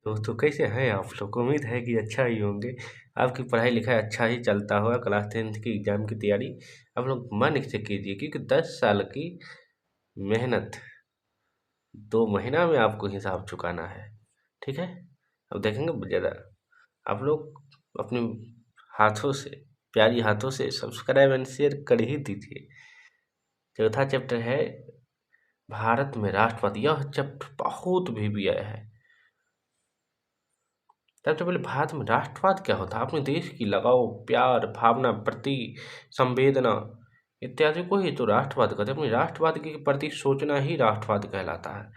दोस्तों कैसे हैं आप लोग। उम्मीद है कि अच्छा ही होंगे। आपकी पढ़ाई लिखाई अच्छा ही चलता होगा। क्लास 10th की एग्ज़ाम की तैयारी आप लोग मन से कीजिए, क्योंकि 10 साल की मेहनत 2 महीना में आपको हिसाब चुकाना है। ठीक है, अब देखेंगे ज़रा आप लोग अपने हाथों से, प्यारी हाथों से सब्सक्राइब एंड शेयर कर ही दीजिए। चौथा चैप्टर है भारत में राष्ट्रवाद। यह चैप्टर बहुत भी आया है। सबसे पहले भारत में राष्ट्रवाद क्या होता है? अपने देश की लगाव, प्यार, भावना, प्रति संवेदना इत्यादि को ही तो राष्ट्रवाद कहते हैं। अपने राष्ट्रवाद के प्रति सोचना ही राष्ट्रवाद कहलाता है।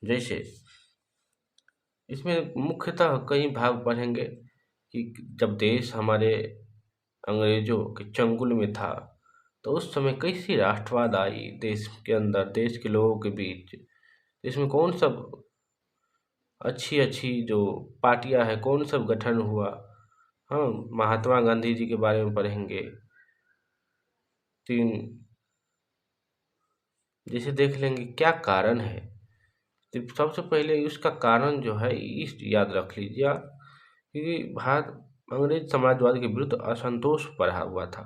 जैसे इसमें मुख्यतः कई भाग पढ़ेंगे कि जब देश हमारे अंग्रेजों के चंगुल में था, तो उस समय कैसी राष्ट्रवाद आई देश के अंदर, देश के लोगों के बीच। इसमें कौन सब अच्छी जो पार्टियां हैं, कौन सब गठन हुआ। हाँ, महात्मा गांधी जी के बारे में पढ़ेंगे। 3 जैसे देख लेंगे क्या कारण है। तो सबसे पहले उसका कारण जो है इस याद रख लीजिए, क्योंकि भारत अंग्रेज साम्राज्यवाद के विरुद्ध असंतोष बढ़ा हुआ था।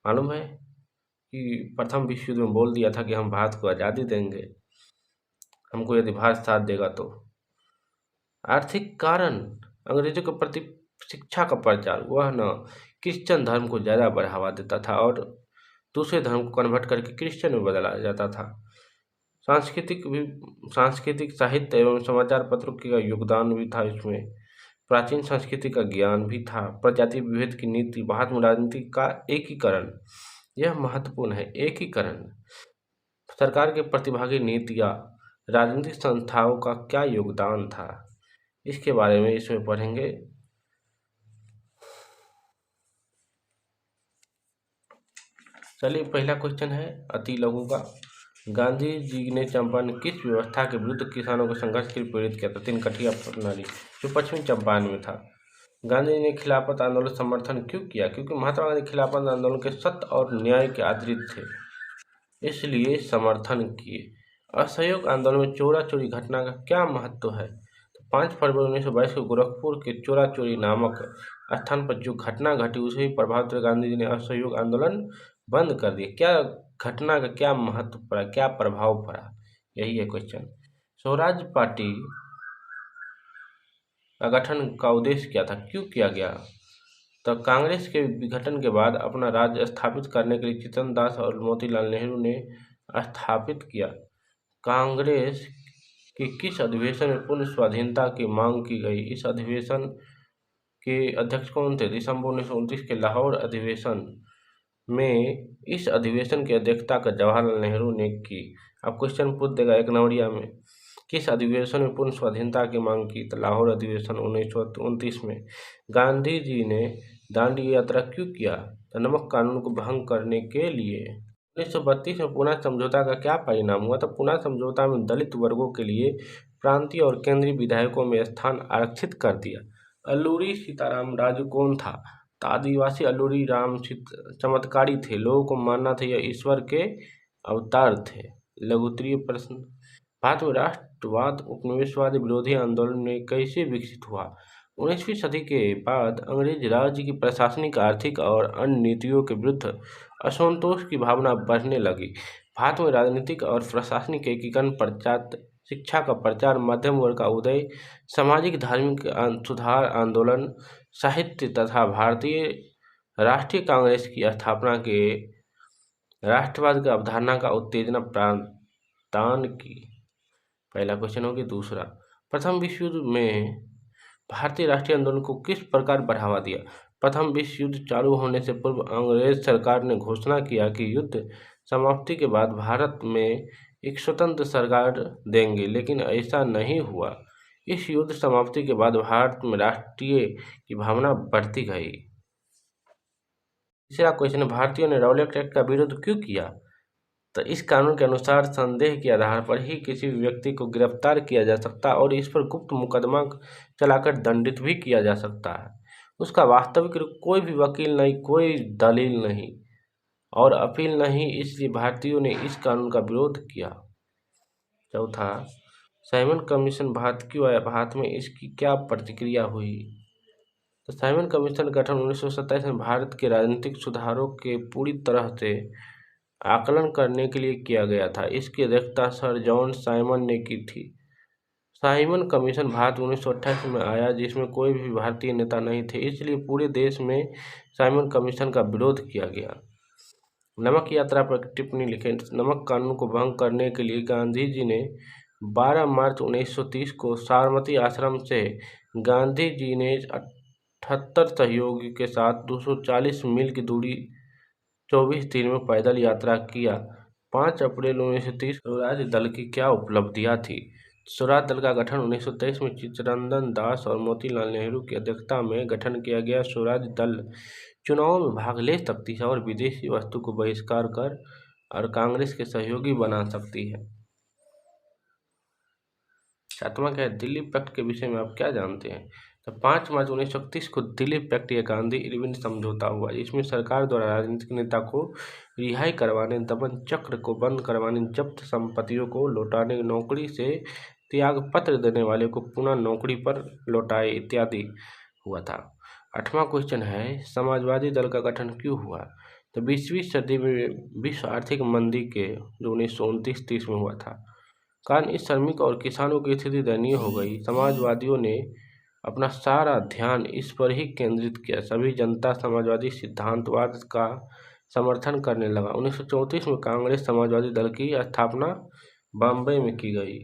मालूम है कि प्रथम विश्व युद्ध में बोल दिया था कि हम भारत को आज़ादी देंगे, हमको यदि भारत साथ देगा तो। आर्थिक कारण, अंग्रेजों के प्रति शिक्षा का प्रचार, वह न क्रिश्चियन धर्म को ज़्यादा बढ़ावा देता था और दूसरे धर्म को कन्वर्ट करके क्रिश्चियन में बदला जाता था। सांस्कृतिक साहित्य एवं समाचार पत्रों का योगदान भी था इसमें। प्राचीन संस्कृति का ज्ञान भी था। प्रजाति विभेद की नीति, भारत में राजनीति का एकीकरण, यह महत्वपूर्ण है। एकीकरण, सरकार के प्रतिभागी नीतियाँ, राजनीतिक संस्थाओं का क्या योगदान था, इसके बारे में इसमें पढ़ेंगे। चलिए, पहला क्वेश्चन है अति लघु का। गांधी जी ने चंपारण किस व्यवस्था के विरुद्ध किसानों को संघर्ष के लिए प्रेरित किया था? 3 कठिया प्रणाली, जो पश्चिमी चंपारण में था। गांधी जी ने खिलाफत आंदोलन समर्थन क्यों किया? क्योंकि महात्मा गांधी खिलाफत आंदोलन के सत्य और न्याय के आदृत थे, इसलिए समर्थन किए। असहयोग आंदोलन में चोरा चोरी घटना का क्या महत्व है? तो 5 फरवरी 1922 को गोरखपुर के चोरा चोरी नामक स्थान पर जो घटना घटी, उसे ही प्रभावित कर गांधी जी ने असहयोग आंदोलन बंद कर दिया। क्या घटना का क्या महत्व पड़ा, क्या प्रभाव पड़ा, यही है क्वेश्चन। स्वराज पार्टी का गठन का उद्देश्य क्या था, क्यों किया गया? तो कांग्रेस के विघटन के बाद अपना राज्य स्थापित करने के लिए चितन दास और मोतीलाल नेहरू ने स्थापित किया। कांग्रेस के किस अधिवेशन में पूर्ण स्वाधीनता की मांग की गई? इस अधिवेशन के अध्यक्ष कौन थे? दिसंबर 1929 के लाहौर अधिवेशन में इस अधिवेशन की अध्यक्षता का जवाहरलाल नेहरू ने की। अब क्वेश्चन पूछ देगा 1 नंबरिया में, किस अधिवेशन में पूर्ण स्वाधीनता की मांग की? तो लाहौर अधिवेशन 1929 में। गांधी जी ने दांडी यात्रा क्यों किया? तो नमक कानून को भंग करने के लिए। 1932 में पुणे समझौता का क्या परिणाम हुआ? तो पुणे समझौता में दलित वर्गों के लिए प्रांतीय और केंद्रीय विधायकों में स्थान आरक्षित कर दिया। अल्लूरी सीताराम राजू कौन था? तो आदिवासी अल्लूरी राम चमत्कारी थे, लोगों को मानना था यह ईश्वर के अवतार थे। लघुत्तरीय प्रश्न, भारत में राष्ट्रवाद उपनिवेशवाद विरोधी आंदोलन में कैसे विकसित हुआ? 19वीं सदी के बाद अंग्रेज राज्य की प्रशासनिक, आर्थिक और अन्य नीतियों के विरुद्ध असंतोष की भावना बढ़ने लगी। भारत में राजनीतिक और प्रशासनिक एकीकरण, प्रचार, शिक्षा का प्रचार, मध्यम वर्ग का उदय, सामाजिक धार्मिक सुधार आंदोलन, साहित्य तथा भारतीय राष्ट्रीय कांग्रेस की स्थापना के राष्ट्रवाद की अवधारणा का उत्तेजना प्रदान की। पहला क्वेश्चन हो गया। दूसरा, प्रथम विश्व युद्ध में भारतीय राष्ट्रीय आंदोलन को किस प्रकार बढ़ावा दिया? प्रथम विश्व युद्ध चालू होने से पूर्व अंग्रेज सरकार ने घोषणा किया कि युद्ध समाप्ति के बाद भारत में एक स्वतंत्र सरकार देंगे, लेकिन ऐसा नहीं हुआ। इस युद्ध समाप्ति के बाद भारत में राष्ट्रीय की भावना बढ़ती गई। तीसरा क्वेश्चन, भारतीयों ने रॉलेट एक्ट का विरोध क्यों किया? तो इस कानून के अनुसार संदेह के आधार पर ही किसी भी व्यक्ति को गिरफ्तार किया जा सकता और इस पर गुप्त मुकदमा चलाकर दंडित भी किया जा सकता है। उसका वास्तविक कोई भी वकील नहीं, कोई दलील नहीं और अपील नहीं, इसलिए भारतीयों ने इस कानून का विरोध किया। चौथा, साइमन कमीशन भारत क्यों आया, भारत में इसकी क्या प्रतिक्रिया हुई। तो साइमन कमीशन का गठन 1927 में भारत के राजनीतिक सुधारों के पूरी तरह से आकलन करने के लिए किया गया था। इसकी अध्यक्षता सर जॉन साइमन ने की थी। साइमन कमीशन भारत 1928 में आया, जिसमें कोई भी भारतीय नेता नहीं थे, इसलिए पूरे देश में साइमन कमीशन का विरोध किया गया। नमक यात्रा पर टिप्पणी लिखें। नमक कानून को भंग करने के लिए गांधी जी ने 12 मार्च 1930 को साबरमती आश्रम से गांधी जी ने 78 सहयोगी के साथ 240 मील की दूरी 24 दिन में पैदल यात्रा किया। 5 अप्रैल 1930 स्वराज दल की क्या उपलब्धियां थी। स्वराज दल का गठन 1923 में चित्तरंजन दास और मोतीलाल नेहरू की अध्यक्षता में गठन किया गया। स्वराज दल चुनाव में भाग ले सकती है और विदेशी वस्तु को बहिष्कार कर और कांग्रेस के सहयोगी बना सकती है। सातवां क्या है, दिल्ली पैक्ट के विषय में आप क्या जानते हैं। तो 5 मार्च 1931 को दिल्ली पैक्ट या गांधी इरविन समझौता हुआ, इसमें सरकार द्वारा राजनीतिक नेता को रिहाई करवाने, दमन चक्र को बंद करवाने, जब्त संपत्तियों को लौटाने, नौकरी से त्याग पत्र देने वाले को पुनः नौकरी पर लौटाए इत्यादि हुआ था। 8वां क्वेश्चन है, समाजवादी दल का गठन क्यों हुआ। तो 20वीं सदी में विश्व आर्थिक मंदी के जो 1929-30 में हुआ था कारण इस श्रमिक और किसानों की स्थिति दयनीय हो गई। समाजवादियों ने अपना सारा ध्यान इस पर ही केंद्रित किया। सभी जनता समाजवादी सिद्धांतवाद का समर्थन करने लगा। 1934 में कांग्रेस समाजवादी दल की स्थापना बॉम्बे में की गई।